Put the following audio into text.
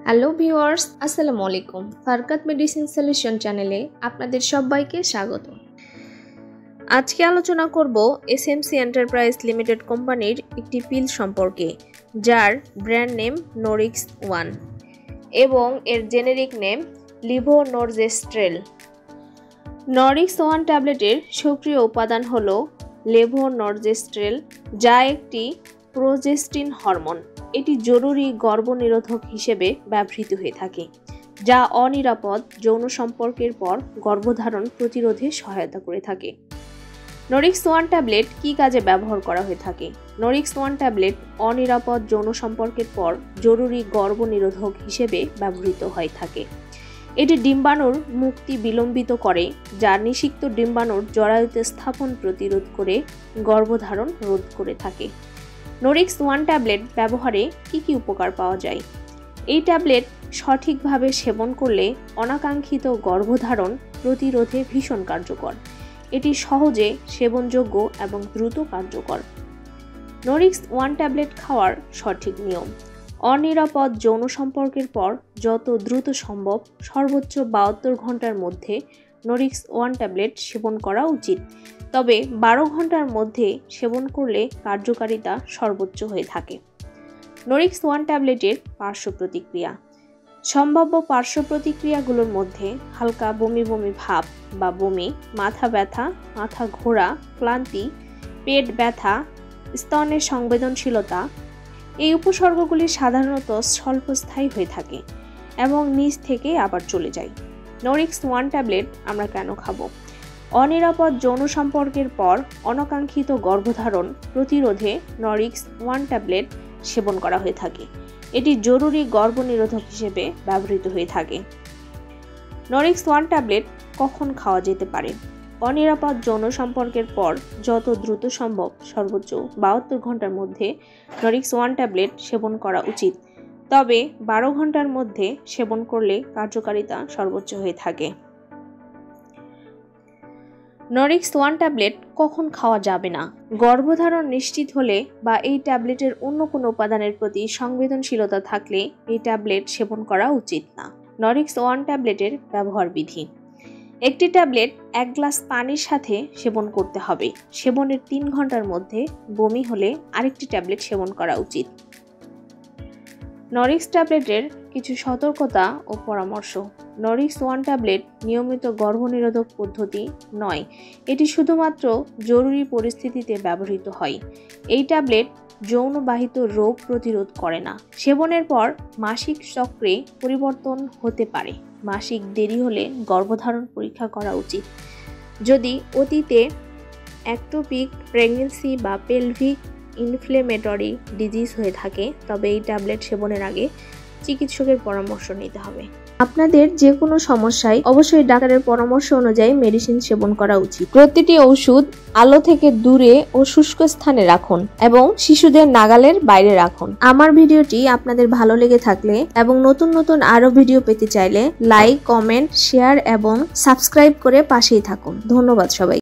Hello viewers, আসসালামু আলাইকুম। ফারকাত medicine solution চ্যানেলে আপনাদের সবাইকে স্বাগত। আজকে আলোচনা করব এসএমসি এন্টারপ্রাইজ লিমিটেড কোম্পানির একটি পিল সম্পর্কে, যার ব্র্যান্ড নেম নরিক্স ওয়ান এবং এর জেনেরিক নেম লিভোনরজেস্ট্রেল। নরিক্স ওয়ান ট্যাবলেটের সক্রিয় উপাদান হল লেভোনরজেস্ট্রেল, যা একটি প্রোজেস্টিন হরমোন। এটি জরুরি গর্ভনিরোধক হিসেবে ব্যবহৃত হয়ে থাকে, যা অনিরাপদ যৌন সম্পর্কের পর গর্ভধারণ প্রতিরোধে সহায়তা করে থাকে। নরিক্স ওয়ান ট্যাবলেট কী কাজে ব্যবহার করা হয়ে থাকে? নরিক্স ওয়ান ট্যাবলেট অনিরাপদ যৌন সম্পর্কের পর জরুরি গর্ভনিরোধক হিসেবে ব্যবহৃত হয়ে থাকে। এটি ডিম্বাণুর মুক্তি বিলম্বিত করে, যা নিষিক্ত ডিম্বাণুর জরায়ুতে স্থাপন প্রতিরোধ করে গর্ভধারণ রোধ করে থাকে। নরিক্স ওয়ান ট্যাবলেট ব্যবহারে কি উপকার পাওয়া যায়? এই ট্যাবলেট সঠিকভাবে সেবন করলে অনাকাঙ্ক্ষিত গর্ভধারণ প্রতিরোধে ভীষণ কার্যকর। এটি সহজে সেবনযোগ্য এবং দ্রুত কার্যকর। নরিক্স ওয়ান ট্যাবলেট খাওয়ার সঠিক নিয়ম: অনিরাপদ যৌন সম্পর্কের পর যত দ্রুত সম্ভব সর্বোচ্চ 72 ঘন্টার মধ্যে নরিক্স ওয়ান ট্যাবলেট সেবন করা উচিত, তবে 12 ঘন্টার মধ্যে সেবন করলে কার্যকারিতা সর্বোচ্চ হয়ে থাকে। নরিক্স ওয়ান ট্যাবলেটের পার্শ্ব প্রতিক্রিয়া: সম্ভাব্য পার্শ্ব প্রতিক্রিয়াগুলোর মধ্যে হালকা বমি বমি ভাব বা বমি, মাথা ব্যথা, মাথা ঘোরা, ক্লান্তি, পেট ব্যথা, স্তনের সংবেদনশীলতা। এই উপসর্গগুলি সাধারণত স্বল্পস্থায়ী হয়ে থাকে এবং নিজ থেকে আবার চলে যায়। নরিক্স ওয়ান ট্যাবলেট আমরা কেন খাবো? অনিরাপদ যৌন সম্পর্কের পর অনাকাঙ্ক্ষিত গর্ভধারণ প্রতিরোধে নরিক্স ওয়ান ট্যাবলেট সেবন করা হয়ে থাকে। এটি জরুরি গর্ভনিরোধক হিসেবে ব্যবহৃত হয়ে থাকে। নরিক্স ওয়ান ট্যাবলেট কখন খাওয়া যেতে পারে? অনিরাপদ যৌন সম্পর্কের পর যত দ্রুত সম্ভব সর্বোচ্চ 72 ঘন্টার মধ্যে নরিক্স ওয়ান ট্যাবলেট সেবন করা উচিত, তবে 12 ঘন্টার মধ্যে সেবন করলে কার্যকারিতা সর্বোচ্চ হয়ে থাকে। নরিক্স ওয়ান ট্যাবলেট কখন খাওয়া যাবে না? গর্ভধারণ নিশ্চিত হলে বা এই ট্যাবলেটের অন্য কোনো উপাদানের প্রতি সংবেদনশীলতা থাকলে এই ট্যাবলেট সেবন করা উচিত না। নরিক্স ওয়ান ট্যাবলেটের ব্যবহার বিধি: একটি ট্যাবলেট 1 গ্লাস পানির সাথে সেবন করতে হবে। সেবনের 3 ঘন্টার মধ্যে বমি হলে আরেকটি ট্যাবলেট সেবন করা উচিত। নরিক্স ট্যাবলেটের কিছু সতর্কতা ও পরামর্শ: নরিক্স ওয়ান ট্যাবলেট নিয়মিত গর্ভনিরোধক পদ্ধতি নয়, এটি শুধুমাত্র জরুরি পরিস্থিতিতে ব্যবহৃত হয়। এই ট্যাবলেট যৌনবাহিত রোগ প্রতিরোধ করে না। সেবনের পর মাসিক চক্রে পরিবর্তন হতে পারে। মাসিক দেরি হলে গর্ভধারণ পরীক্ষা করা উচিত। যদি অতীতে অ্যাক্টোপিক প্রেগন্যান্সি বা পেলভিক ইনফ্লেমেটরি ডিজিজ হয়ে থাকে, তবে এই ট্যাবলেট সেবনের আগে চিকিৎসকের পরামর্শ নিতে হবে। আপনাদের যে কোনো সমস্যায় অবশ্যই ডাক্তারের পরামর্শ অনুযায়ী মেডিসিন সেবন করা উচিত। প্রতিটি ওষুধ আলো থেকে দূরে ও শুষ্ক স্থানে রাখুন এবং শিশুদের নাগালের বাইরে রাখুন। আমার ভিডিওটি আপনাদের ভালো লেগে থাকলে এবং নতুন আরো ভিডিও পেতে চাইলে লাইক, কমেন্ট, শেয়ার এবং সাবস্ক্রাইব করে পাশেই থাকুন। ধন্যবাদ সবাই।